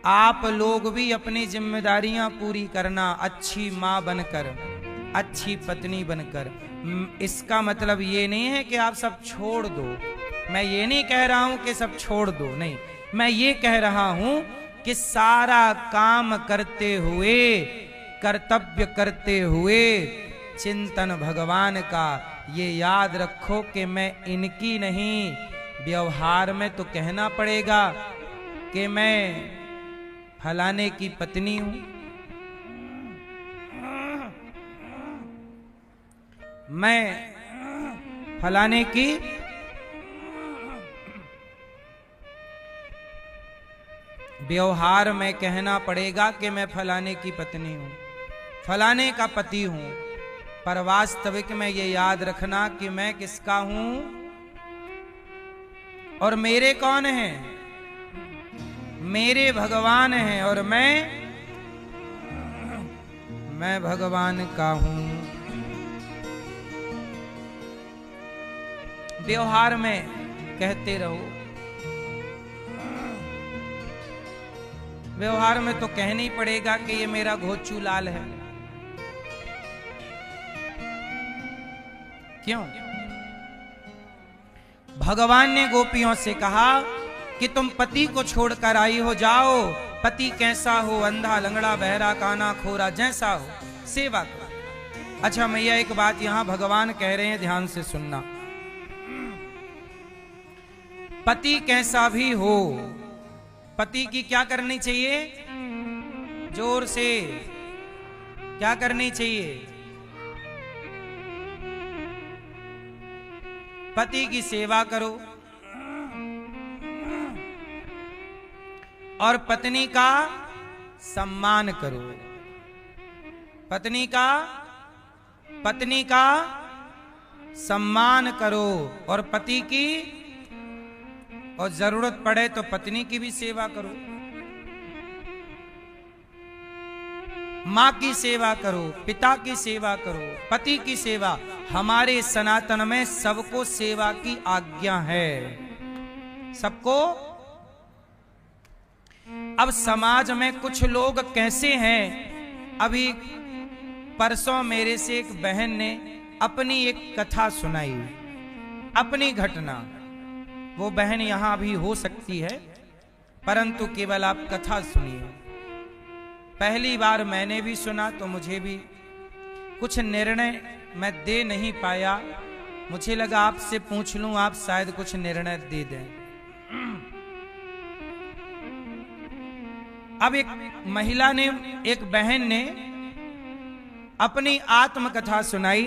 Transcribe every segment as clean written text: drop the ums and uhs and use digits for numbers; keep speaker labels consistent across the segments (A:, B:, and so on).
A: आप लोग भी अपनी जिम्मेदारियां पूरी करना, अच्छी माँ बनकर, अच्छी पत्नी बनकर। इसका मतलब ये नहीं है कि आप सब छोड़ दो, मैं ये नहीं कह रहा हूं कि सब छोड़ दो, नहीं, मैं ये कह रहा हूं कि सारा काम करते हुए, कर्तव्य करते हुए चिंतन भगवान का ये याद रखो कि मैं इनकी नहीं, व्यवहार में तो कहना पड़ेगा कि मैं फलाने की पत्नी हूं, मैं फलाने की व्यवहार में कहना पड़ेगा कि मैं फलाने की पत्नी हूं, फलाने का पति हूं, पर वास्तविक में ये याद रखना कि मैं किसका हूं और मेरे कौन हैं, मेरे भगवान हैं और मैं भगवान का हूं। व्यवहार में कहते रहो, व्यवहार में तो कहना ही पड़ेगा कि ये मेरा घोचू लाल है। क्यों? भगवान ने गोपियों से कहा कि तुम पति को छोड़कर आई हो, जाओ, पति कैसा हो, अंधा, लंगड़ा, बहरा, काना, खोरा, जैसा हो, सेवा करो। अच्छा मैया, एक बात यहां भगवान कह रहे हैं, ध्यान से सुनना। पति कैसा भी हो, पति की क्या करनी चाहिए? जोर से क्या करनी चाहिए? पति की सेवा करो और पत्नी का सम्मान करो। पत्नी का सम्मान करो और पति की, और जरूरत पड़े तो पत्नी की भी सेवा करो, मां की सेवा करो, पिता की सेवा करो, पति की सेवा। हमारे सनातन में सबको सेवा की आज्ञा है, सबको। अब समाज में कुछ लोग कैसे हैं, अभी परसों मेरे से एक बहन ने अपनी एक कथा सुनाई, अपनी घटना। वो बहन यहां भी हो सकती है, परंतु केवल आप कथा सुनिए। पहली बार मैंने भी सुना तो मुझे भी कुछ निर्णय मैं दे नहीं पाया, मुझे लगा आपसे पूछ लूं, आप शायद कुछ निर्णय दे दें। अब एक महिला ने, एक बहन ने अपनी आत्मकथा सुनाई,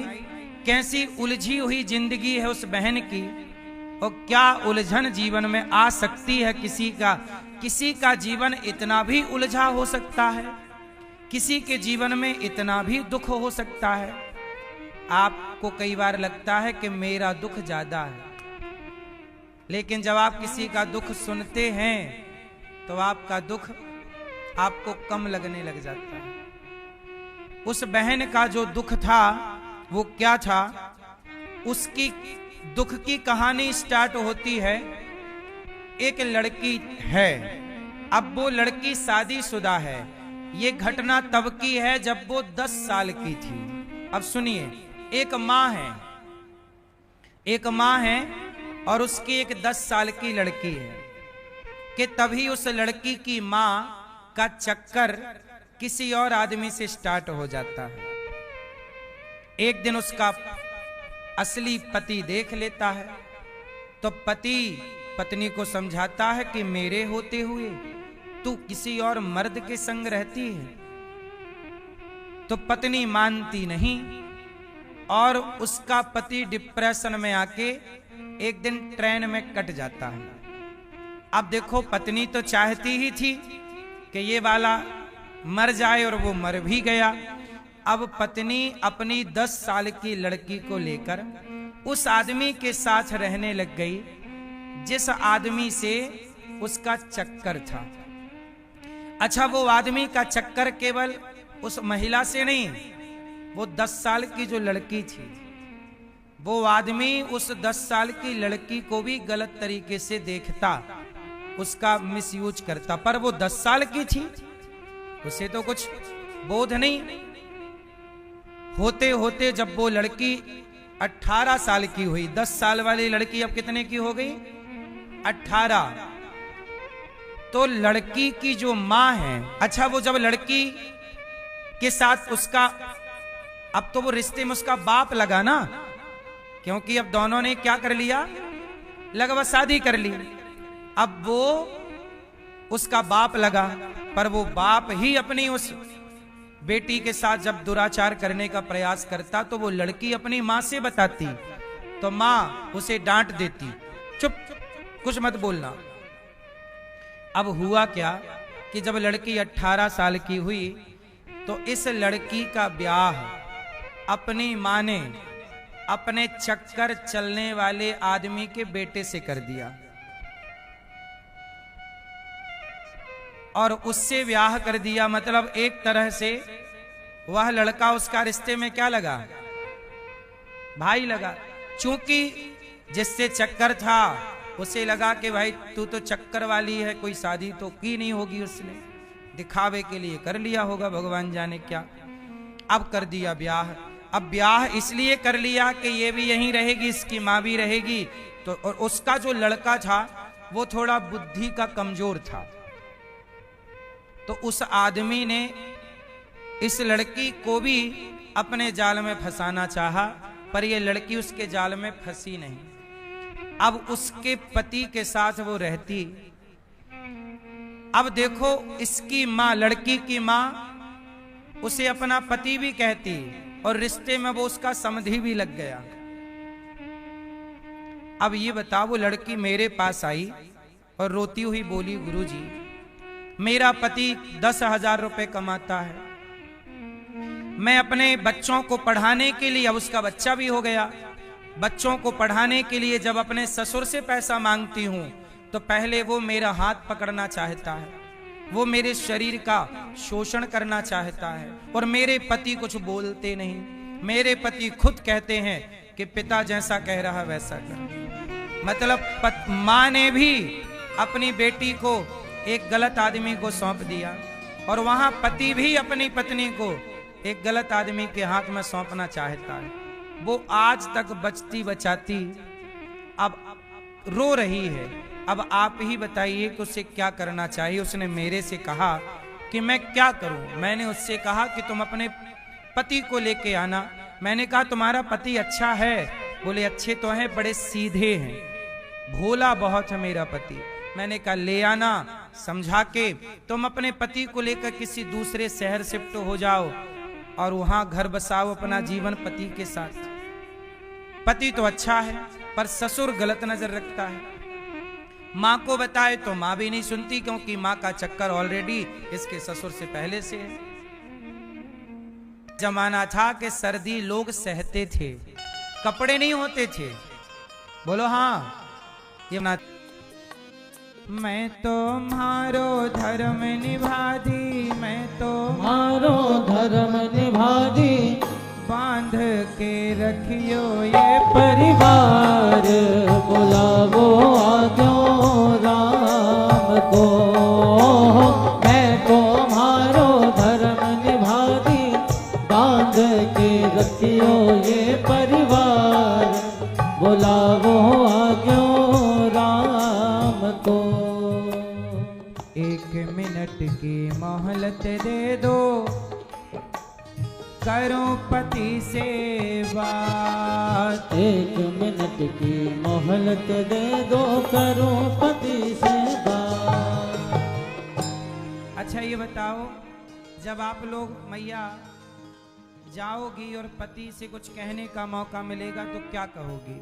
A: कैसी उलझी हुई जिंदगी है उस बहन की, और क्या उलझन जीवन में आ सकती है किसी का जीवन इतना भी उलझा हो सकता है, किसी के जीवन में इतना भी दुख हो सकता है। आपको कई बार लगता है कि मेरा दुख ज्यादा है, लेकिन जब आप किसी का दुख सुनते हैं तो आपका दुख आपको कम लगने लग जाता है। उस बहन का जो दुख था वो क्या था? उसकी दुख की कहानी स्टार्ट होती है, एक लड़की है, अब वो लड़की शादीशुदा है। ये घटना तब की है जब वो 10 साल की थी। अब सुनिए, एक माँ है और उसकी एक 10 साल की लड़की है कि तभी उस लड़की की माँ का चक्कर किसी और आदमी से स्टार्ट हो जाता है। एक दिन उसका असली पति देख लेता है तो पति पत्नी को समझाता है कि मेरे होते हुए तू किसी और मर्द के संग रहती है। तो पत्नी मानती नहीं और उसका पति डिप्रेशन में आके एक दिन ट्रेन में कट जाता है। अब देखो, पत्नी तो चाहती ही थी कि ये वाला मर जाए और वो मर भी गया। अब पत्नी अपनी 10 साल की लड़की को लेकर उस आदमी के साथ रहने लग गई जिस आदमी से उसका चक्कर था। अच्छा, वो आदमी का चक्कर केवल उस महिला से नहीं, वो 10 साल की जो लड़की थी, वो आदमी उस 10 साल की लड़की को भी गलत तरीके से देखता, उसका मिसयूज करता। पर वो 10 साल की थी, उसे तो कुछ बोध नहीं। होते होते जब वो लड़की 18 साल की हुई, 10 साल वाली लड़की अब कितने की हो गई? 18। तो लड़की की जो मां है, अच्छा वो जब लड़की के साथ उसका, अब तो वो रिश्ते में उसका बाप लगा ना, क्योंकि अब दोनों ने क्या कर लिया, लगभग शादी कर ली। अब वो उसका बाप लगा, पर वो बाप ही अपनी उस बेटी के साथ जब दुराचार करने का प्रयास करता तो वो लड़की अपनी मां से बताती, तो मां उसे डांट देती, चुप कुछ मत बोलना। अब हुआ क्या कि जब लड़की 18 साल की हुई तो इस लड़की का ब्याह अपनी मां ने अपने चक्कर चलने वाले आदमी के बेटे से कर दिया, और उससे ब्याह कर दिया। मतलब एक तरह से वह लड़का उसका रिश्ते में क्या लगा, भाई लगा। चूंकि जिससे चक्कर था उसे लगा कि भाई तू तो चक्कर वाली है, कोई शादी तो की नहीं होगी, उसने दिखावे के लिए कर लिया होगा, भगवान जाने क्या। अब कर दिया ब्याह। अब ब्याह इसलिए कर लिया कि ये भी यहीं रहेगी, इसकी मां भी रहेगी। तो और उसका जो लड़का था वो थोड़ा बुद्धि का कमजोर था, तो उस आदमी ने इस लड़की को भी अपने जाल में फंसाना चाहा, पर ये लड़की उसके जाल में फंसी नहीं। अब उसके पति के साथ वो रहती। अब देखो इसकी मां, लड़की की मां उसे अपना पति भी कहती, और रिश्ते में वो उसका समधी भी लग गया। अब ये बताओ, वो लड़की मेरे पास आई और रोती हुई बोली, गुरुजी मेरा पति 10,000 रुपए कमाता है, मैं अपने बच्चों को पढ़ाने के लिए, अब उसका बच्चा भी हो गया, बच्चों को पढ़ाने के लिए जब अपने ससुर से पैसा मांगती हूं तो पहले वो मेरा हाथ पकड़ना चाहता है, वो मेरे शरीर का शोषण करना चाहता है, और मेरे पति कुछ बोलते नहीं। मेरे पति खुद कहते हैं कि पिता जैसा कह रहा वैसा कर। मतलब मां ने भी अपनी बेटी को एक गलत आदमी को सौंप दिया, और वहां पति भी अपनी पत्नी को एक गलत आदमी के हाथ में सौंपना चाहता है। वो आज तक बचती बचाती अब रो रही है। अब आप ही बताइए कि उसे क्या करना चाहिए। उसने मेरे से कहा कि मैं क्या करूं। मैंने उससे कहा कि तुम अपने पति को लेके आना। मैंने कहा तुम्हारा पति अच्छा है? बोले अच्छे तो हैं, बड़े सीधे हैं, भोला बहुत है मेरा पति। मैंने कहा ले आना, समझा के तुम अपने पति को लेकर किसी दूसरे शहर शिफ्ट हो जाओ और वहां घर बसाओ अपना जीवन पति के साथ। पति तो अच्छा है पर ससुर गलत नजर रखता है। मां को बताए तो मां भी नहीं सुनती, क्योंकि मां का चक्कर ऑलरेडी इसके ससुर से पहले से है। जमाना था कि सर्दी लोग सहते थे, कपड़े नहीं होते थे। बोलो हाँ, ये ना। मैं तो मारो धर्म निभा दी, मैं तो
B: मारो धर्म निभा दी,
A: बांध के रखियो ये
B: परिवार बुलावो आज्ञो राम को। मैं तो मारो धर्म निभा दी, बांध के रखियो ये परिवार बुलावो आज्ञो राम को।
A: 1 मिनट की मोहलत दे दो, करो पति से बात।
B: 1 मिनट की मोहलत दे दो, करो पति से बात।
A: अच्छा ये बताओ, जब आप लोग मैया जाओगी और पति से कुछ कहने का मौका मिलेगा तो क्या कहोगी?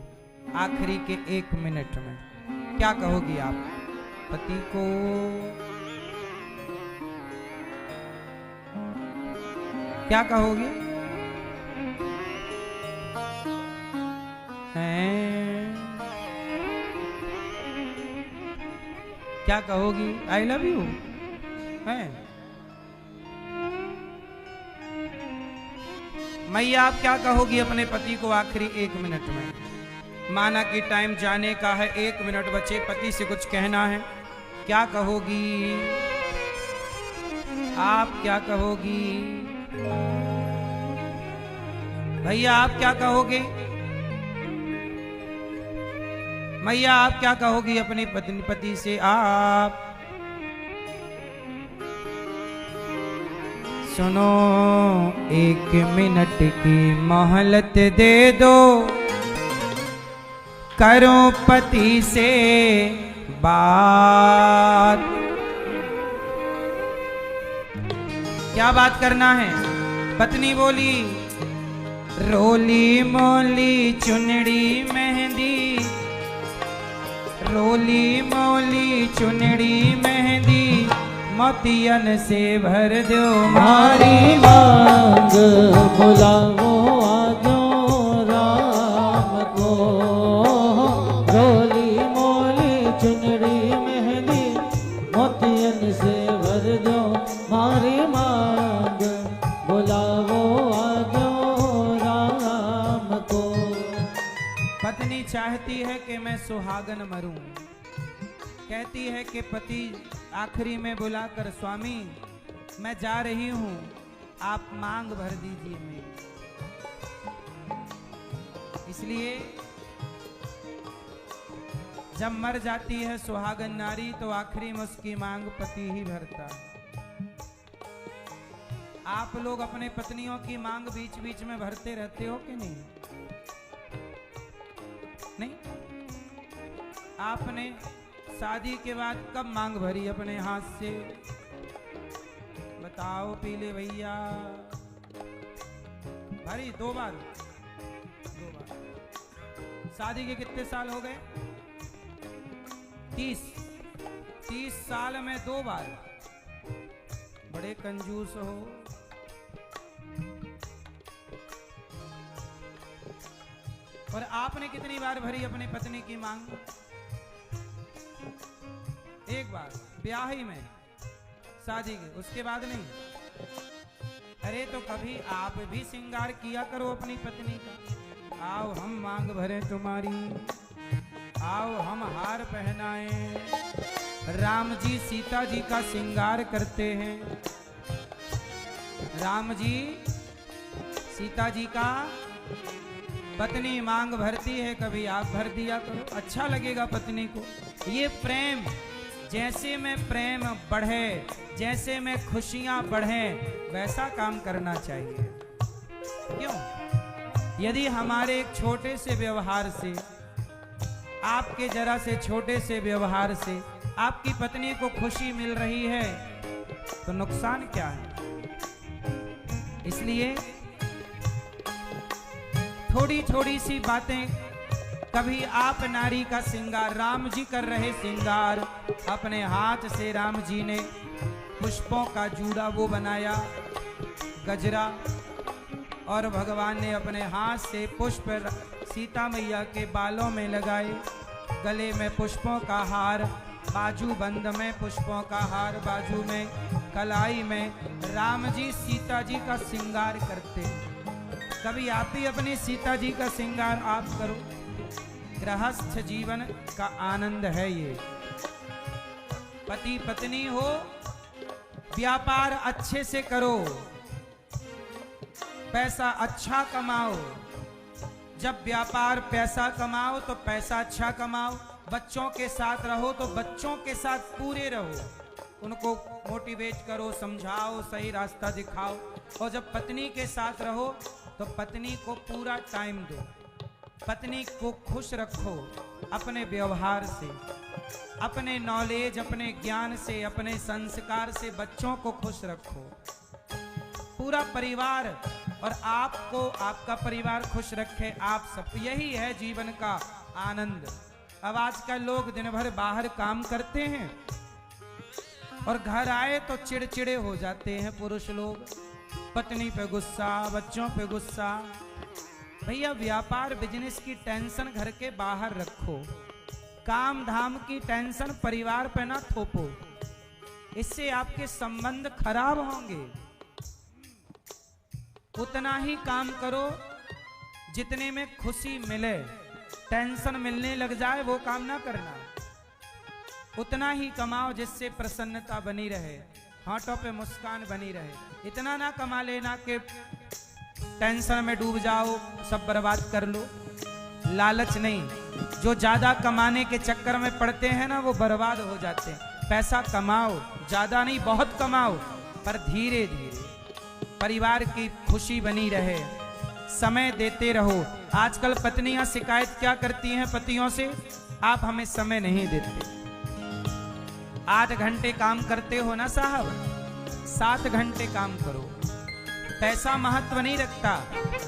A: आखिरी के 1 मिनट में क्या कहोगी आप पति को? क्या कहोगी? क्या कहोगी? आई लव यू है मैया, आप क्या कहोगी अपने पति को आखिरी 1 मिनट में? माना कि टाइम जाने का है, 1 मिनट बचे, पति से कुछ कहना है, क्या कहोगी? आप क्या कहोगी? भैया आप क्या कहोगे? मैया आप क्या कहोगी अपने पति से? आप सुनो, 1 मिनट की मोहलत दे दो, करो पति से बात। क्या बात करना है? पत्नी बोली, रोली मोली चुनड़ी मेहंदी, रोली मोली चुनड़ी मेहंदी, मोतियन से भर दो
B: मारी मांग, बुलावो आजो राम को। रोली मोली चुनड़ी मेहंदी, मोतियन से भर दो मारी मांग, बुलावो आजो राम को।
A: पत्नी चाहती है कि मैं सुहागन मरूं, कहती है कि पति आखिरी में बुलाकर, स्वामी मैं जा रही हूं, आप मांग भर दीजिए मेरी। इसलिए जब मर जाती है सुहागन नारी तो आखिरी में उसकी मांग पति ही भरता है। आप लोग अपने पत्नियों की मांग बीच बीच में भरते रहते हो कि नहीं? नहीं? आपने शादी के बाद कब मांग भरी अपने हाथ से? बताओ पीले भैया। भरी 2 बार? 2 बार। शादी के कितने साल हो गए? 30 साल में 2 बार। बड़े कंजूस हो। और आपने कितनी बार भरी अपनी पत्नी की मांग? 1 बार, ब्याही में, शादी के, उसके बाद नहीं। अरे तो कभी आप भी श्रृंगार किया करो अपनी पत्नी का। आओ हम मांग भरे तुम्हारी, आओ हम हार पहनाएं। राम जी सीता जी का श्रृंगार करते हैं। राम जी सीता जी का, पत्नी मांग भरती है, कभी आप भर दिया करो, अच्छा लगेगा पत्नी को। ये प्रेम, जैसे में प्रेम बढ़े, जैसे में खुशियां बढ़े, वैसा काम करना चाहिए। क्यों? यदि हमारे एक छोटे से व्यवहार से, आपके जरा से छोटे से व्यवहार से आपकी पत्नी को खुशी मिल रही है तो नुकसान क्या है? इसलिए थोड़ी थोड़ी सी बातें, कभी आप नारी का श्रृंगार, राम जी कर रहे श्रृंगार, अपने हाथ से राम जी ने पुष्पों का जूड़ा वो बनाया, गजरा, और भगवान ने अपने हाथ से पुष्प सीता मैया के बालों में लगाए, गले में पुष्पों का हार, बाजू बंद में पुष्पों का हार, बाजू में, कलाई में, राम जी सीता जी का श्रृंगार करते हैं। कभी आप ही अपनी सीता जी का श्रृंगार आप करो। गृहस्थ जीवन का आनंद है ये। पति पत्नी हो, व्यापार अच्छे से करो, पैसा अच्छा कमाओ। जब व्यापार पैसा कमाओ तो पैसा अच्छा कमाओ। बच्चों के साथ रहो तो बच्चों के साथ पूरे रहो, उनको मोटिवेट करो, समझाओ, सही रास्ता दिखाओ। और जब पत्नी के साथ रहो तो पत्नी को पूरा टाइम दो, पत्नी को खुश रखो अपने व्यवहार से, अपने नॉलेज, अपने ज्ञान से, अपने संस्कार से बच्चों को खुश रखो। पूरा परिवार और आपको, आपका परिवार खुश रखे आप सब, यही है जीवन का आनंद। अब आजकल लोग दिन भर बाहर काम करते हैं और घर आए तो चिड़चिड़े हो जाते हैं पुरुष लोग, पत्नी पे गुस्सा, बच्चों पे गुस्सा। भैया व्यापार बिजनेस की टेंशन घर के बाहर रखो, काम धाम की टेंशन परिवार पे ना थोपो, इससे आपके संबंध खराब होंगे। उतना ही काम करो जितने में खुशी मिले, टेंशन मिलने लग जाए वो काम ना करना। उतना ही कमाओ जिससे प्रसन्नता बनी रहे, होंठों पे मुस्कान बनी रहे। इतना ना कमा लेना कि टेंशन में डूब जाओ, सब बर्बाद कर लो। लालच नहीं, जो ज्यादा कमाने के चक्कर में पड़ते हैं ना वो बर्बाद हो जाते हैं। पैसा कमाओ, ज्यादा नहीं बहुत कमाओ, पर धीरे धीरे परिवार की खुशी बनी रहे, समय देते रहो। आजकल पत्नियां शिकायत क्या करती हैं पतियों से, आप हमें समय नहीं देते। 8 घंटे काम करते हो ना साहब, 7 घंटे काम करो। पैसा महत्व नहीं रखता,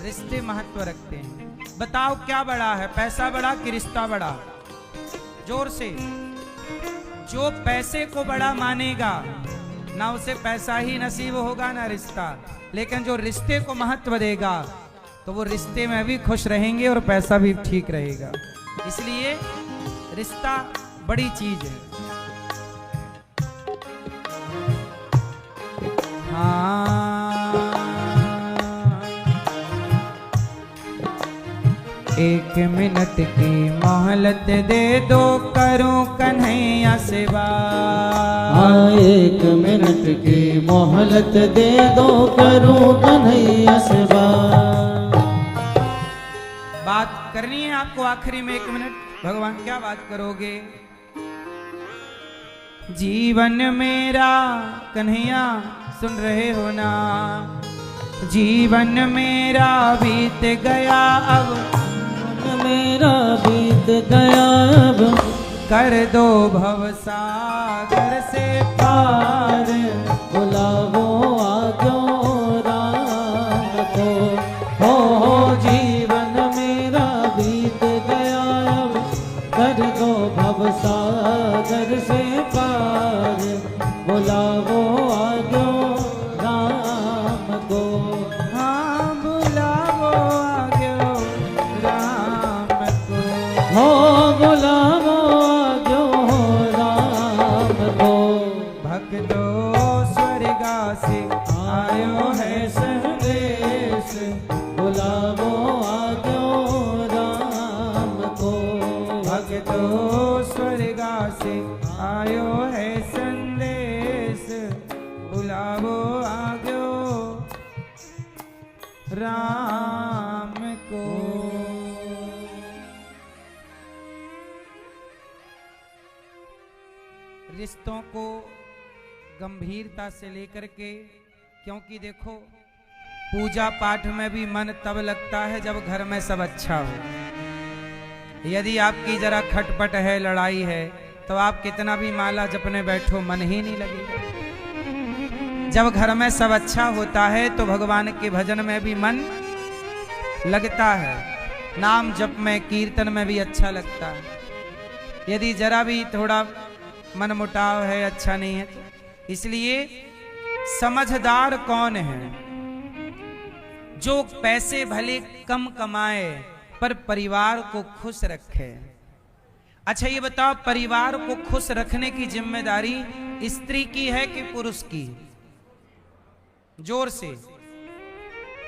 A: रिश्ते महत्व रखते हैं। बताओ क्या बड़ा है, पैसा बड़ा कि रिश्ता बड़ा? जोर से। जो पैसे को बड़ा मानेगा ना उसे पैसा ही नसीब होगा ना रिश्ता, लेकिन जो रिश्ते को महत्व देगा तो वो रिश्ते में भी खुश रहेंगे और पैसा भी ठीक रहेगा। इसलिए रिश्ता बड़ी चीज है। हाँ, एक मिनट की मोहलत दे दो, करूं कन्हैया से बात।
B: हाँ, 1 मिनट की मोहलत दे दो, करूं कन्हैया से
A: बात करनी है आपको आखिरी में 1 मिनट। भगवान क्या बात करोगे? जीवन मेरा कन्हैया सुन रहे हो ना, जीवन मेरा बीत गया अब,
B: मेरा बीत गया अब,
A: कर दो भवसागर से
B: पार, बुलावो आजो राम को। हो जीवन मेरा बीत गया अब, कर दो भवसागर से पार, बुलावो आजो राम को।
A: हाँ, बुलावो आगो राम को।
B: हो बुलावो आजो राम को।
A: भक्तो स्वर्गा से आयो है
B: संदेश, बुलावो आजो राम को।
A: भक्तो स्वर्गा से आयो है संदेश, बुलावो आगो राम को। रिश्तों को गंभीरता से लेकर के, क्योंकि देखो पूजा पाठ में भी मन तब लगता है जब घर में सब अच्छा हो। यदि आपकी जरा खटपट है, लड़ाई है, तो आप कितना भी माला जपने बैठो मन ही नहीं लगेगा। जब घर में सब अच्छा होता है तो भगवान के भजन में भी मन लगता है, नाम जप में कीर्तन में भी अच्छा लगता है। यदि जरा भी थोड़ा मन मुटाव है, अच्छा नहीं है, इसलिए समझदार कौन है? जो पैसे भले कम कमाए पर परिवार को खुश रखे। अच्छा ये बताओ, परिवार को खुश रखने की जिम्मेदारी स्त्री की है कि पुरुष की? जोर से,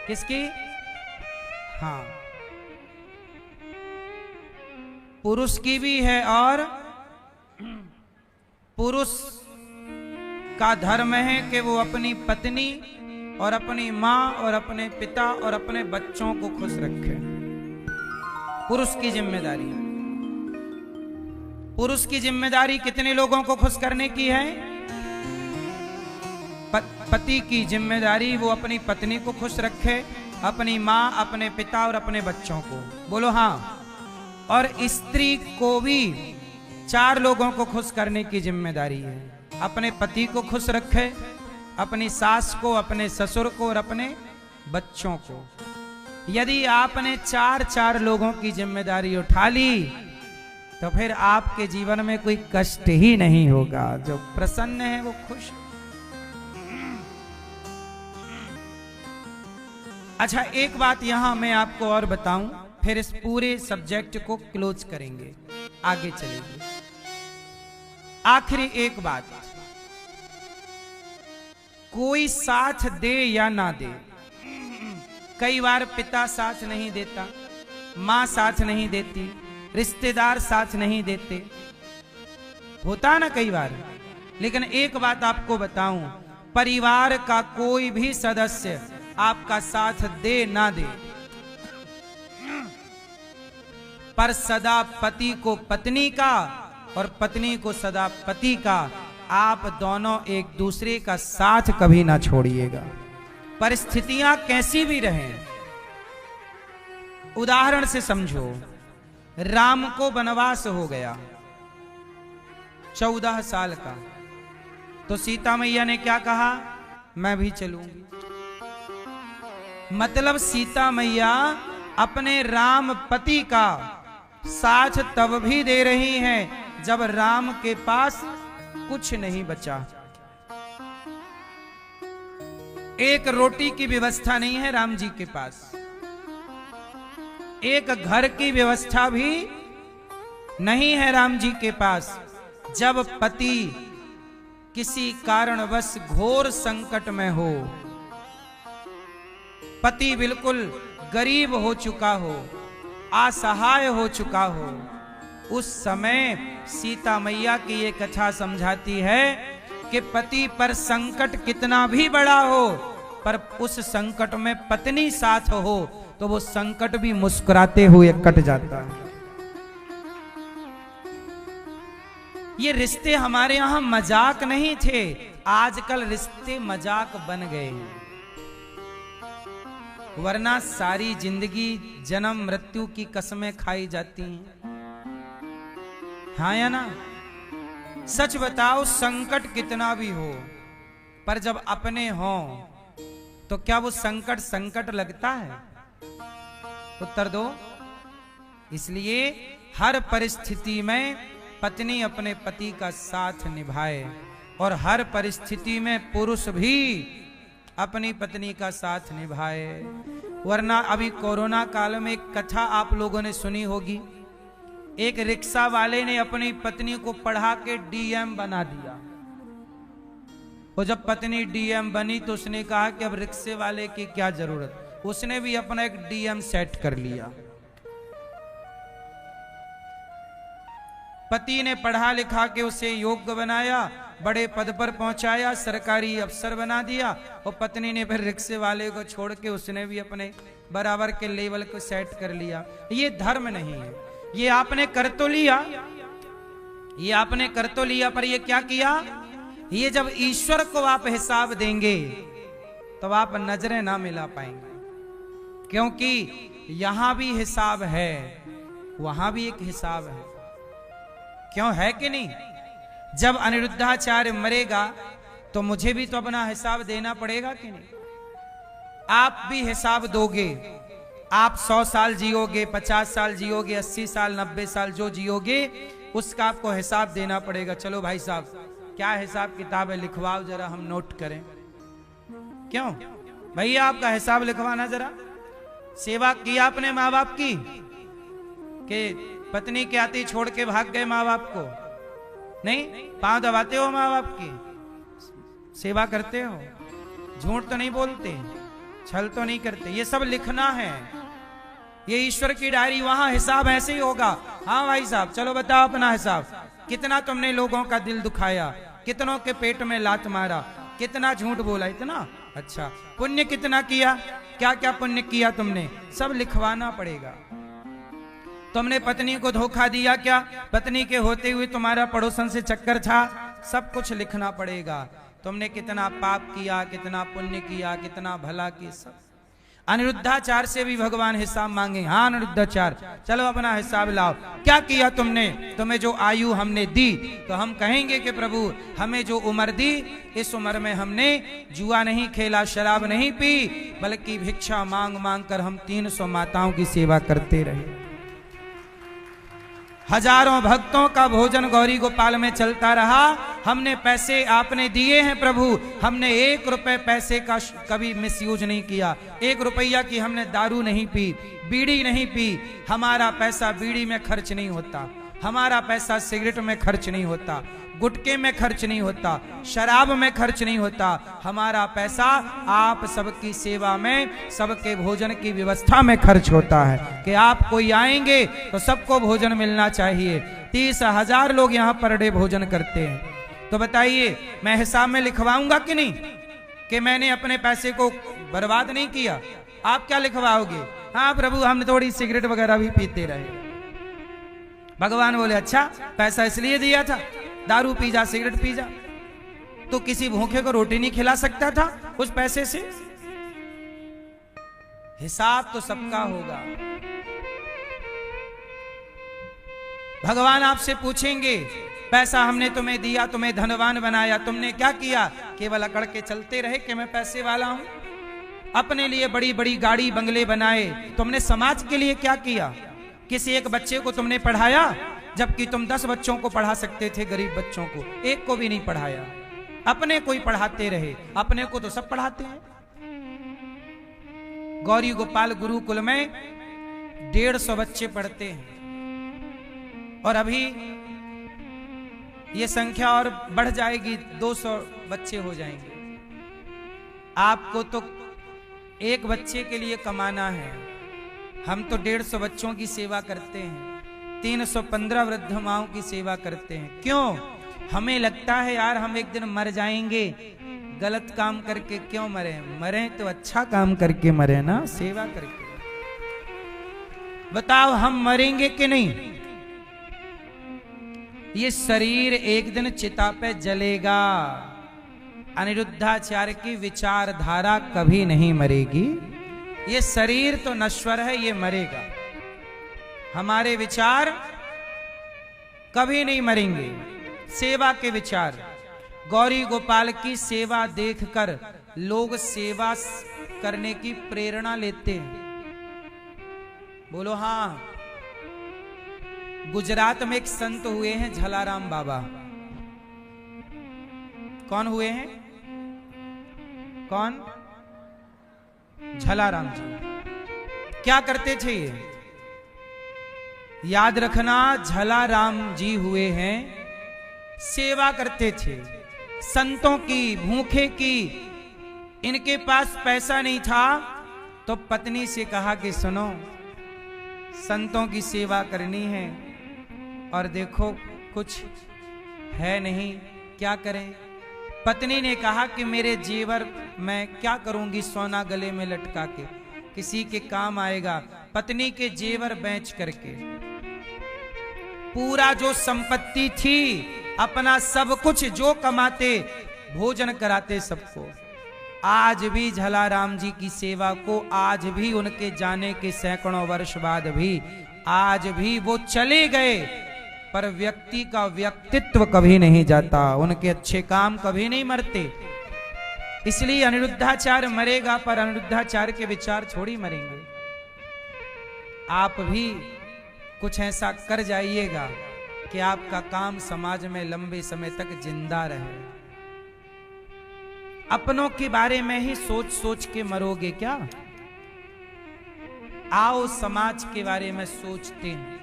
A: किसकी? हाँ, पुरुष की भी है। और पुरुष का धर्म है कि वो अपनी पत्नी और अपनी मां और अपने पिता और अपने बच्चों को खुश रखे। पुरुष की जिम्मेदारी है। पुरुष की जिम्मेदारी कितने लोगों को खुश करने की है? पति की जिम्मेदारी वो अपनी पत्नी को खुश रखे, अपनी मां, अपने पिता और अपने बच्चों को। बोलो हाँ। और स्त्री को भी 4 लोगों को खुश करने की जिम्मेदारी है। अपने पति को खुश रखे, अपनी सास को, अपने ससुर को और अपने बच्चों को। यदि आपने 4 लोगों की जिम्मेदारी उठा ली तो फिर आपके जीवन में कोई कष्ट ही नहीं होगा। जो प्रसन्न है वो खुश। अच्छा एक बात यहां मैं आपको और बताऊं, फिर इस पूरे सब्जेक्ट को क्लोज करेंगे, आगे चलेंगे। आखिरी एक बात, कोई साथ दे या ना दे, कई बार पिता साथ नहीं देता, मां साथ नहीं देती, रिश्तेदार साथ नहीं देते, होता ना कई बार। लेकिन एक बात आपको बताऊं, परिवार का कोई भी सदस्य आपका साथ दे ना दे, पर सदा पति को पत्नी का और पत्नी को सदा पति का, आप दोनों एक दूसरे का साथ कभी ना छोड़िएगा, परिस्थितियां कैसी भी रहें। उदाहरण से समझो, राम को वनवास हो गया 14 साल का, तो सीता मैया ने क्या कहा, मैं भी चलूंगी। मतलब सीता मैया अपने राम पति का साथ तब भी दे रही हैं जब राम के पास कुछ नहीं बचा। एक रोटी की व्यवस्था नहीं है राम जी के पास, एक घर की व्यवस्था भी नहीं है राम जी के पास। जब पति किसी कारणवश घोर संकट में हो, पति बिल्कुल गरीब हो चुका हो, असहाय हो चुका हो, उस समय सीता मैया की ये कथा समझाती है कि पति पर संकट कितना भी बड़ा हो, पर उस संकट में पत्नी साथ हो तो वो संकट भी मुस्कुराते हुए कट जाता है। ये रिश्ते हमारे यहां मजाक नहीं थे, आजकल रिश्ते मजाक बन गए हैं। वरना सारी जिंदगी जन्म मृत्यु की कसमें खाई जाती हैं, हाँ या ना? सच बताओ, संकट कितना भी हो, पर जब अपने हो तो क्या वो संकट संकट लगता है? उत्तर दो। इसलिए हर परिस्थिति में पत्नी अपने पति का साथ निभाए, और हर परिस्थिति में पुरुष भी अपनी पत्नी का साथ निभाए। वरना अभी कोरोना काल में एक कथा आप लोगों ने सुनी होगी, एक रिक्शा वाले ने अपनी पत्नी को पढ़ा के डीएम बना दिया। और जब पत्नी डीएम बनी तो उसने कहा कि अब रिक्शे वाले की क्या जरूरत, उसने भी अपना एक डीएम सेट कर लिया। पति ने पढ़ा लिखा के उसे योग्य बनाया, बड़े पद पर पहुंचाया, सरकारी अफसर बना दिया, और पत्नी ने फिर रिक्शे वाले को छोड़ के उसने भी अपने बराबर के लेवल को सेट कर लिया। ये धर्म नहीं है, ये आपने कर तो लिया, ये आपने कर तो लिया, पर ये क्या किया? ये जब ईश्वर को आप हिसाब देंगे तो आप नजरें ना मिला पाएंगे, क्योंकि यहां भी हिसाब है, वहां भी एक हिसाब है। क्यों है कि नहीं? जब अनिरुद्धाचार्य मरेगा तो मुझे भी तो अपना हिसाब देना पड़ेगा कि नहीं? आप भी हिसाब दोगे। आप 100 साल जियोगे, 50 साल जियोगे, 80 साल, 90 साल जो जियोगे, उसका आपको हिसाब देना पड़ेगा। चलो भाई साहब, क्या हिसाब किताब है, लिखवाओ जरा, हम नोट करें। क्यों भैया? आपका हिसाब लिखवाना जरा। सेवा की आपने माँ बाप की, कि पत्नी के आते छोड़ के भाग गए माँ बाप को? नहीं, पांव दबाते हो माँ बाप की, सेवा करते हो, झूठ तो नहीं बोलते, छल तो नहीं करते। ये सब लिखना है, ये ईश्वर की डायरी, वहां हिसाब ऐसे ही होगा। हाँ भाई साहब, चलो बताओ अपना हिसाब। कितना तुमने लोगों का दिल दुखाया, कितनों के पेट में लात मारा, कितना झूठ बोला, इतना अच्छा। पुण्य कितना किया, क्या क्या पुण्य किया तुमने, सब लिखवाना पड़ेगा। तुमने पत्नी को धोखा दिया क्या, पत्नी के होते हुए तुम्हारा पड़ोसन से चक्कर था, सब कुछ लिखना पड़ेगा। तुमने कितना पाप किया, कितना पुण्य किया, कितना भला किया, सब। अनिरुद्धाचार्य से भी भगवान हिसाब मांगे। हाँ अनिरुद्धाचार्य, चलो अपना हिसाब लाओ, क्या किया तुमने, तुम्हें जो आयु हमने दी, तो हम कहेंगे कि प्रभु हमें जो उम्र दी, इस उम्र में हमने जुआ नहीं खेला, शराब नहीं पी, बल्कि भिक्षा मांग मांग कर हम 300 माताओं की सेवा करते रहे। हजारों भक्तों का भोजन गौरी गोपाल में चलता रहा। हमने पैसे आपने दिए हैं प्रभु, हमने 1 रुपए पैसे का कभी मिसयूज नहीं किया। 1 रुपया की हमने दारू नहीं पी, बीड़ी नहीं पी। हमारा पैसा बीड़ी में खर्च नहीं होता, हमारा पैसा सिगरेट में खर्च नहीं होता, गुटके में खर्च नहीं होता, शराब में खर्च नहीं होता। हमारा पैसा आप सबकी सेवा में, सबके भोजन की व्यवस्था में खर्च होता है कि आप कोई आएंगे तो सबको भोजन मिलना चाहिए। 30,000 लोग यहाँ पर डे भोजन करते हैं। तो बताइए मैं हिसाब में लिखवाऊंगा कि नहीं कि मैंने अपने पैसे को बर्बाद नहीं किया? आप क्या लिखवाओगे? हाँ प्रभु हमने थोड़ी सिगरेट वगैरह भी पीते रहे। भगवान बोले अच्छा पैसा इसलिए दिया था, दारू पी जा सिगरेट पी जा, तो किसी भूखे को रोटी नहीं खिला सकता था उस पैसे से? हिसाब तो सबका होगा। भगवान आपसे पूछेंगे पैसा हमने तुम्हें दिया, तुम्हें धनवान बनाया, तुमने क्या किया? केवल अकड़ के चलते रहे कि मैं पैसे वाला हूं। अपने लिए बड़ी बड़ी गाड़ी बंगले बनाए, तुमने समाज के लिए क्या किया? किसी एक बच्चे को तुमने पढ़ाया जबकि तुम 10 बच्चों को पढ़ा सकते थे, गरीब बच्चों को एक को भी नहीं पढ़ाया। अपने को ही पढ़ाते रहे, अपने को तो सब पढ़ाते हैं। गौरी गोपाल गुरुकुल में 150 बच्चे पढ़ते हैं और अभी ये संख्या और बढ़ जाएगी, 200 बच्चे हो जाएंगे। आपको तो एक बच्चे के लिए कमाना है, हम तो 150 बच्चों की सेवा करते हैं, 315 वृद्ध माओं की सेवा करते हैं। क्यों? हमें लगता है यार हम एक दिन मर जाएंगे, गलत काम करके क्यों मरे? मरे तो अच्छा काम करके मरे ना, सेवा करके। बताओ हम मरेंगे कि नहीं? ये शरीर एक दिन चिता पे जलेगा। अनिरुद्धाचार्य की विचारधारा कभी नहीं मरेगी। ये शरीर तो नश्वर है, ये मरेगा। हमारे विचार कभी नहीं मरेंगे। सेवा के विचार, गौरी गोपाल की सेवा देखकर लोग सेवा करने की प्रेरणा लेते हैं। बोलो हाँ। गुजरात में एक संत हुए हैं झलाराम बाबा। कौन हुए हैं? कौन? झलाराम जी। क्या करते थे ये? याद रखना, झलाराम जी हुए हैं, सेवा करते थे संतों की, भूखे की। इनके पास पैसा नहीं था तो पत्नी से कहा कि सुनो संतों की सेवा करनी है और देखो कुछ है नहीं, क्या करें? पत्नी ने कहा कि मेरे जेवर मैं क्या करूंगी सोना गले में लटका के, किसी के काम आएगा। पत्नी के जेवर बेच करके पूरा जो संपत्ति थी, अपना सब कुछ जो कमाते, भोजन कराते सबको। आज भी झलाराम जी की सेवा को, आज भी उनके जाने के सैकड़ों वर्ष बाद भी, आज भी वो चले गए, पर व्यक्ति का व्यक्तित्व कभी नहीं जाता, उनके अच्छे काम कभी नहीं मरते। इसलिए अनिरुद्धाचार्य मरेगा पर अनिरुद्धाचार्य के विचार थोड़ी मरेंगे। आप भी कुछ ऐसा कर जाइएगा कि आपका काम समाज में लंबे समय तक जिंदा रहे। अपनों के बारे में ही सोच सोच के मरोगे क्या? आओ समाज के बारे में सोचते हैं।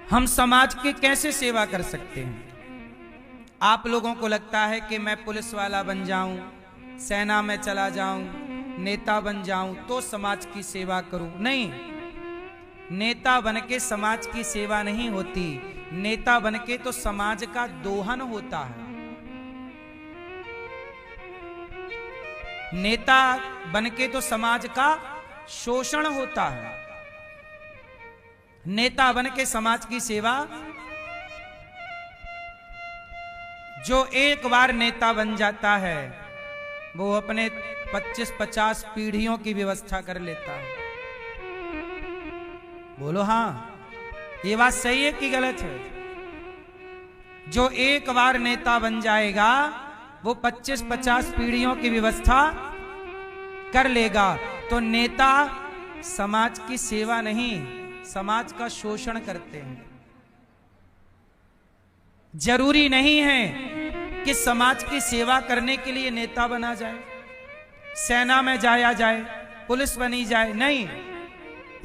A: हम समाज की कैसे सेवा कर सकते हैं? आप लोगों को लगता है कि मैं पुलिस वाला बन जाऊं, सेना में चला जाऊं, नेता बन जाऊं तो समाज की सेवा करूं। नहीं, नेता बनके समाज की सेवा नहीं होती। नेता बनके तो समाज का दोहन होता है। नेता बनके तो समाज का शोषण होता है। नेता बनके समाज की सेवा, जो एक बार नेता बन जाता है वो अपने 25-50 पीढ़ियों की व्यवस्था कर लेता है। बोलो हाँ, ये बात सही है कि गलत है? जो एक बार नेता बन जाएगा वो 25-50 पीढ़ियों की व्यवस्था कर लेगा। तो नेता समाज की सेवा नहीं, समाज का शोषण करते हैं। जरूरी नहीं है कि समाज की सेवा करने के लिए नेता बना जाए, सेना में जाया जाए, पुलिस बनी जाए। नहीं,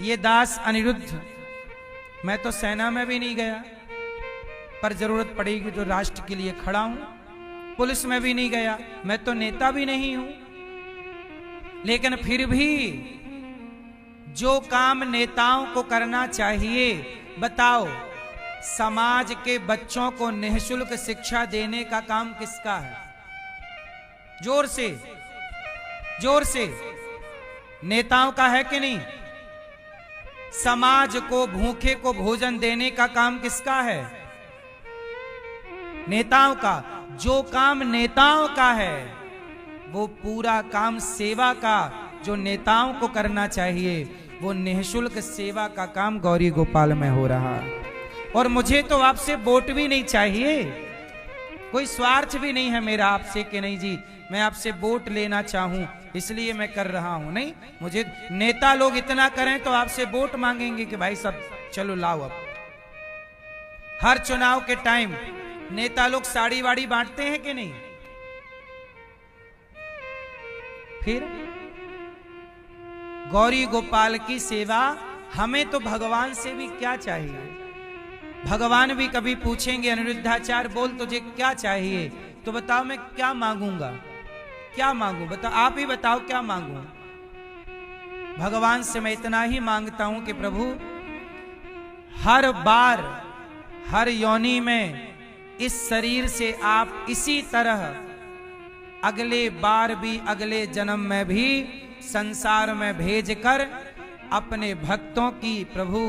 A: ये दास अनिरुद्ध, मैं तो सेना में भी नहीं गया, पर जरूरत पड़ेगी तो राष्ट्र के लिए खड़ा हूं। पुलिस में भी नहीं गया, मैं तो नेता भी नहीं हूं, लेकिन फिर भी जो काम नेताओं को करना चाहिए, बताओ समाज के बच्चों को निःशुल्क शिक्षा देने का काम किसका है? जोर से, जोर से। नेताओं का है कि नहीं? समाज को, भूखे को भोजन देने का काम किसका है? नेताओं का। जो काम नेताओं का है वो पूरा काम सेवा का, जो नेताओं को करना चाहिए वो निःशुल्क सेवा का काम गौरी गोपाल में हो रहा है। और मुझे तो आपसे वोट भी नहीं चाहिए, कोई स्वार्थ भी नहीं है मेरा आपसे कि नहीं जी मैं आपसे वोट लेना चाहूं इसलिए मैं कर रहा हूं। नहीं, मुझे नेता लोग इतना करें तो आपसे वोट मांगेंगे कि भाई सब चलो लाओ। अब हर चुनाव के टाइम नेता लोग साड़ी वाड़ी बांटते हैं कि नहीं? फिर गौरी गोपाल की सेवा, हमें तो भगवान से भी क्या चाहिए? भगवान भी कभी पूछेंगे अनिरुद्धाचार्य बोल तुझे क्या चाहिए, तो बताओ मैं क्या मांगूंगा, क्या मांगू? बताओ, आप ही बताओ क्या मांगू? भगवान से मैं इतना ही मांगता हूं कि प्रभु हर बार, हर योनि में इस शरीर से आप इसी तरह अगले बार भी, अगले जन्म में भी संसार में भेजकर अपने भक्तों की, प्रभु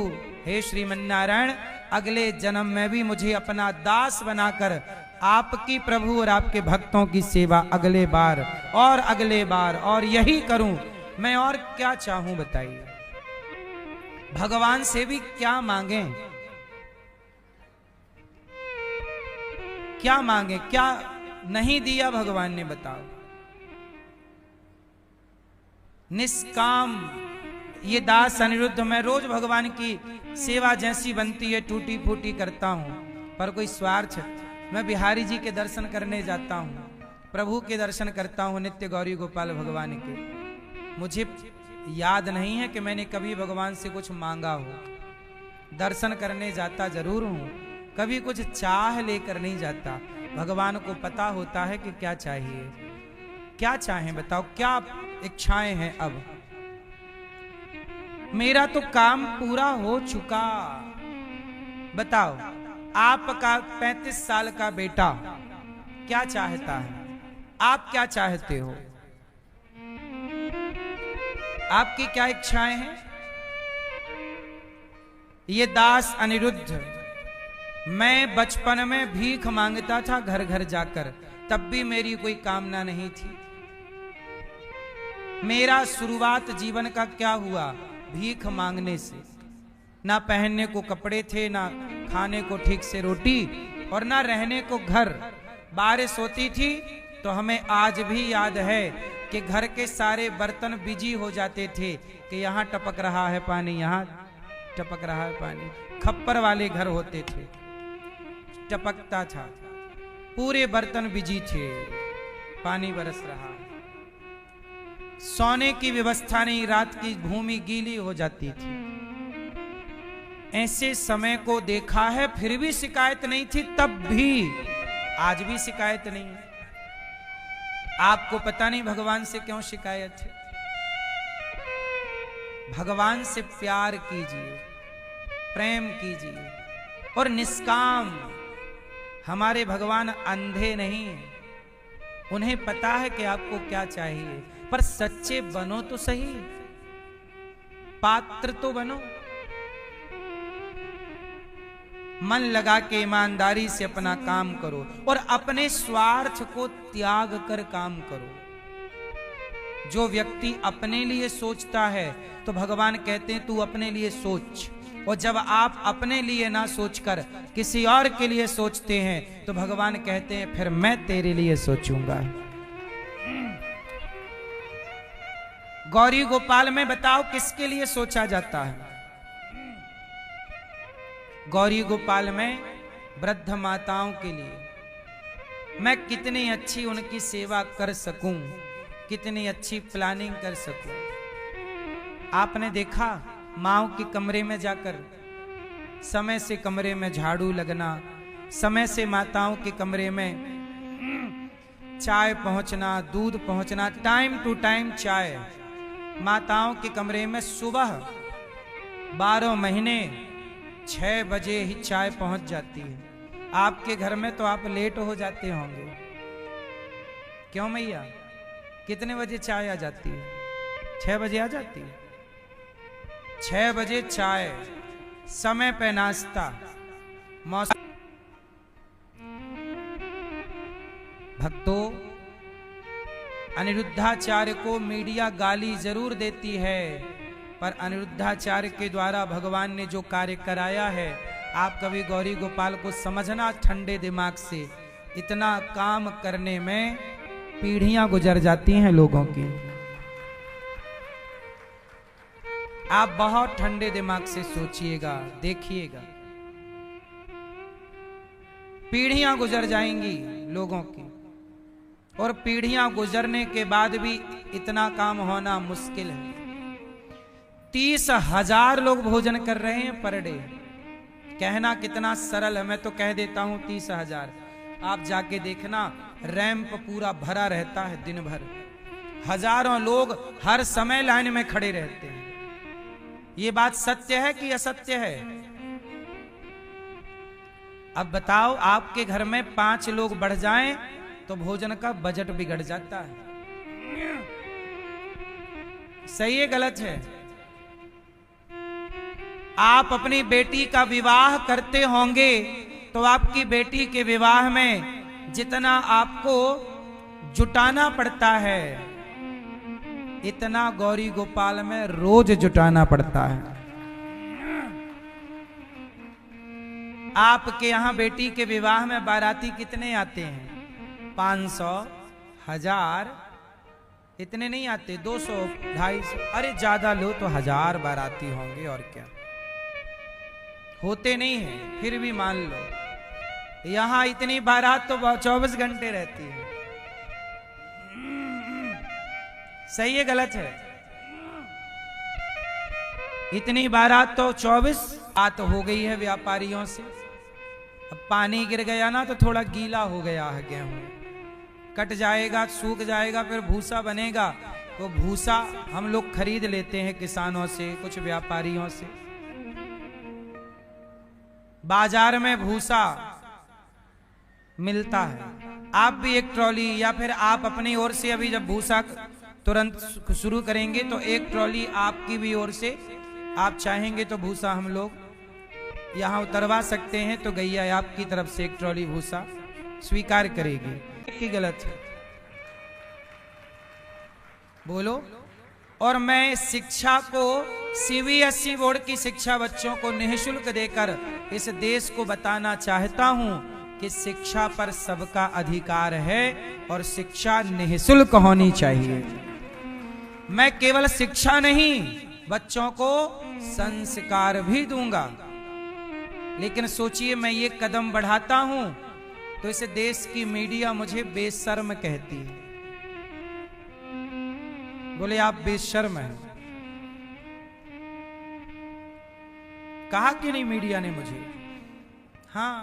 A: हे श्रीमन्नारायण अगले जन्म में भी मुझे अपना दास बनाकर आपकी, प्रभु और आपके भक्तों की सेवा अगले बार और अगले बार और यही करूं मैं। और क्या चाहूं बताइए? भगवान से भी क्या मांगें, क्या मांगे? क्या नहीं दिया भगवान ने, बताओ? निष्काम ये दास अनिरुद्ध, मैं रोज भगवान की सेवा जैसी बनती है टूटी फूटी करता हूं, पर कोई स्वार्थ। मैं बिहारी जी के दर्शन करने जाता हूं, प्रभु के दर्शन करता हूं नित्य गौरी गोपाल भगवान के। मुझे याद नहीं है कि मैंने कभी भगवान से कुछ मांगा हो। दर्शन करने जाता जरूर हूं, कभी कुछ चाह लेकर नहीं जाता। भगवान को पता होता है कि क्या चाहिए, क्या चाहें बताओ, क्या इच्छाएं हैं? अब मेरा तो काम पूरा हो चुका। बताओ, आपका 35 साल का बेटा क्या चाहता है? आप क्या चाहते हो? आपकी क्या इच्छाएं हैं? ये दास अनिरुद्ध, मैं बचपन में भीख मांगता था घर घर जाकर, तब भी मेरी कोई कामना नहीं थी। मेरा शुरुआत जीवन का क्या हुआ? भीख मांगने से। ना पहनने को कपड़े थे, ना खाने को ठीक से रोटी, और ना रहने को घर। बारिश होती थी तो हमें आज भी याद है कि घर के सारे बर्तन बिजी हो जाते थे कि यहाँ टपक रहा है पानी, यहाँ टपक रहा है पानी। खप्पर वाले घर होते थे, टपकता था, पूरे बर्तन बिजी थे, पानी बरस रहा। सोने की व्यवस्था नहीं, रात की भूमि गीली हो जाती थी। ऐसे समय को देखा है, फिर भी शिकायत नहीं थी तब भी, आज भी शिकायत नहीं है। आपको पता नहीं भगवान से क्यों शिकायत है? भगवान से प्यार कीजिए, प्रेम कीजिए और निष्काम। हमारे भगवान अंधे नहीं हैं, उन्हें पता है कि आपको क्या चाहिए, पर सच्चे बनो तो सही, पात्र तो बनो। मन लगा के ईमानदारी से अपना काम करो और अपने स्वार्थ को त्याग कर काम करो। जो व्यक्ति अपने लिए सोचता है तो भगवान कहते हैं तू अपने लिए सोच, और जब आप अपने लिए ना सोचकर किसी और के लिए सोचते हैं तो भगवान कहते हैं फिर मैं तेरे लिए सोचूंगा। गौरी गोपाल में बताओ किसके लिए सोचा जाता है? गौरी गोपाल में वृद्ध माताओं के लिए। मैं कितनी अच्छी उनकी सेवा कर सकूं, कितनी अच्छी प्लानिंग कर सकूं। आपने देखा माओ के कमरे में जाकर समय से कमरे में झाड़ू लगना, समय से माताओं के कमरे में चाय पहुंचना, दूध पहुंचना, टाइम टू टाइम चाय। माताओं के कमरे में सुबह 12 महीने 6 बजे ही चाय पहुंच जाती है। आपके घर में तो आप लेट हो जाते होंगे, क्यों मैया? कितने बजे चाय आ जाती है? 6 बजे आ जाती है। 6 बजे चाय, समय पे नाश्ता, मौसम। भक्तों, अनिरुद्धाचार्य को मीडिया गाली जरूर देती है, पर अनिरुद्धाचार्य के द्वारा भगवान ने जो कार्य कराया है, आप कभी गौरी गोपाल को समझना ठंडे दिमाग से। इतना काम करने में पीढ़ियां गुजर जाती हैं लोगों की। आप बहुत ठंडे दिमाग से सोचिएगा, देखिएगा, पीढ़ियां गुजर जाएंगी लोगों की, और पीढ़ियां गुजरने के बाद भी इतना काम होना मुश्किल है। 30,000 लोग भोजन कर रहे हैं पर डे। कहना कितना सरल है, मैं तो कह देता हूं 30,000। आप जाके देखना, रैंप पूरा भरा रहता है दिन भर। हजारों लोग हर समय लाइन में खड़े रहते हैं। ये बात सत्य है कि असत्य है? अब बताओ, आपके घर में 5 लोग बढ़ जाएं तो भोजन का बजट बिगड़ जाता है। सही है गलत है? आप अपनी बेटी का विवाह करते होंगे तो आपकी बेटी के विवाह में जितना आपको जुटाना पड़ता है, इतना गौरी गोपाल में रोज जुटाना पड़ता है। आपके यहां बेटी के विवाह में बाराती कितने आते हैं? 500, 1000, इतने नहीं आते। 200, 250, अरे ज्यादा लो तो 1000 बाराती होंगे, और क्या। होते नहीं है, फिर भी मान लो। यहां इतनी बारात तो 24 घंटे रहती है। सही है गलत है? इतनी बारात तो 24 बात हो गई है व्यापारियों से। अब पानी गिर गया ना तो थोड़ा गीला हो गया है गेहूं, कट जाएगा, सूख जाएगा, फिर भूसा बनेगा। तो भूसा हम लोग खरीद लेते हैं किसानों से, कुछ व्यापारियों से। बाजार में भूसा मिलता है। आप भी एक ट्रॉली, या फिर आप अपनी ओर से अभी जब भूसा तुरंत शुरू करेंगे तो एक ट्रॉली आपकी भी ओर से, आप चाहेंगे तो भूसा हम लोग यहां उतरवा सकते हैं। तो गैया आपकी तरफ से एक ट्रॉली भूसा स्वीकार करेगी कि गलत है? बोलो। और मैं शिक्षा को, सीबीएसई बोर्ड की शिक्षा बच्चों को निःशुल्क देकर इस देश को बताना चाहता हूं कि शिक्षा पर सबका अधिकार है और शिक्षा निःशुल्क होनी चाहिए। मैं केवल शिक्षा नहीं, बच्चों को संस्कार भी दूंगा। लेकिन सोचिए, मैं ये कदम बढ़ाता हूं तो इस देश की मीडिया मुझे बेशर्म कहती है। बोले आप बेशर्म हैं। कहा कि नहीं मीडिया ने मुझे? हाँ,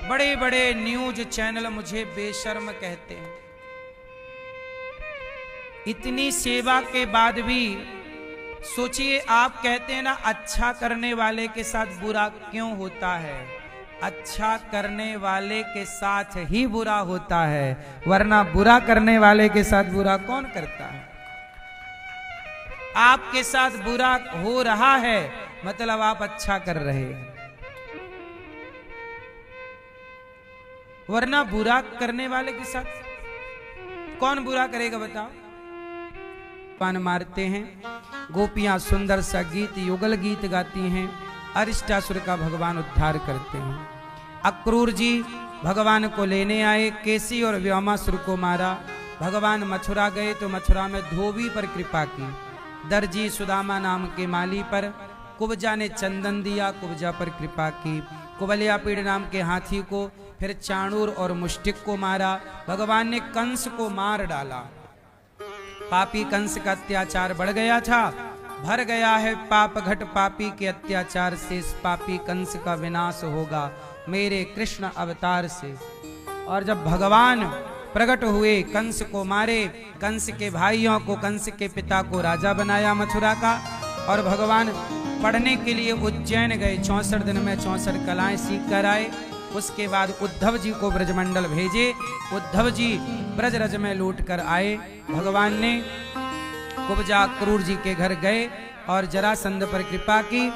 A: बड़े बड़े न्यूज चैनल मुझे बेशर्म कहते हैं। इतनी सेवा के बाद भी सोचिए, आप कहते हैं ना, अच्छा करने वाले के साथ बुरा क्यों होता है? अच्छा करने वाले के साथ ही बुरा होता है, वरना बुरा करने वाले के साथ बुरा कौन करता है? आपके साथ बुरा हो रहा है मतलब आप अच्छा कर रहे हैं, वरना बुरा करने वाले के साथ कौन बुरा करेगा बताओ? पान मारते हैं, गोपियां सुंदर सा गीत, युगल गीत गाती हैं, अरिष्टासुर का भगवान उद्धार करते हैं। अक्रूर जी भगवान को लेने आए, केसी और व्योमासुर को मारा। भगवान मथुरा गए तो मथुरा में धोबी पर कृपा की, दर्जी सुदामा नाम के माली पर। कुब्जा ने चंदन दिया, कुब्जा पर कृपा की। कुबलिया पीड़ नाम के हाथी को, फिर चाणूर और मुष्टिक को मारा। भगवान ने कंस को मार डाला। पापी कंस का अत्याचार बढ़ गया था, भर गया है पाप घट पापी के अत्याचार से। इस पापी कंस का विनाश होगा मेरे कृष्ण अवतार से। और जब भगवान प्रकट हुए, कंस को मारे, कंस के भाइयों को, कंस के पिता को राजा बनाया मथुरा का। और भगवान पढ़ने के लिए उज्जैन गए। 64 दिन में 64 कलाएं सीख कर आए। उसके बाद उद्धव जी को ब्रजमंडल भेजे। उद्धव जी ब्रजरज में लौट कर आए। भगवान ने कुब्जा क्रूर जी के घर गए और जरासंध पर कृपा की।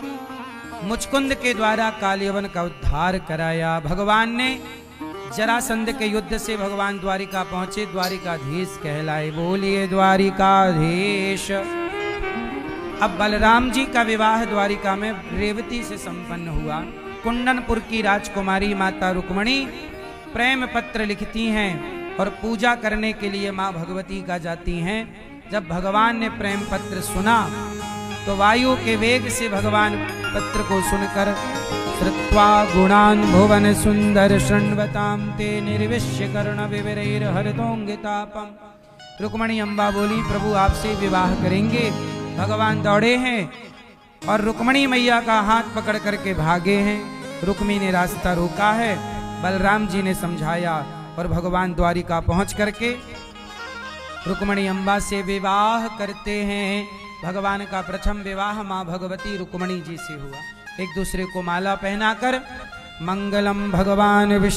A: मुचकुंद के द्वारा कालियवन का उद्धार कराया। भगवान ने जरासंध के युद्ध से भगवान द्वारिका पहुंचे, द्वारिकाधीश कहलाए। बोलिए द्वारिकाधीश। अब बलराम जी का विवाह द्वारिका में रेवती से संपन्न हुआ। कुंडनपुर की राजकुमारी माता रुक्मणी प्रेम पत्र लिखती हैं और पूजा करने के लिए मां भगवती का जाती हैं। जब भगवान ने प्रेम पत्र सुना तो वायु के वेग से भगवान पत्र को सुनकर श्रुत्वा गुणान् भुवन सुंदर शृण्वतां ते निर्विश्य कर्ण विवरैर हरितोंगितापम। रुक्मणी अम्बा बोली, प्रभु आपसे विवाह करेंगे। भगवान दौड़े हैं और रुक्मणी मैया का हाथ पकड़ करके भागे हैं। रुक्मी ने रास्ता रोका है। बलराम जी ने समझाया और भगवान द्वारिका पहुंच करके रुक्मणी अम्बा से विवाह करते हैं। भगवान का प्रथम विवाह मां भगवती रुक्मणी जी से हुआ। एक दूसरे को माला पहनाकर मंगलम भगवान विष्णु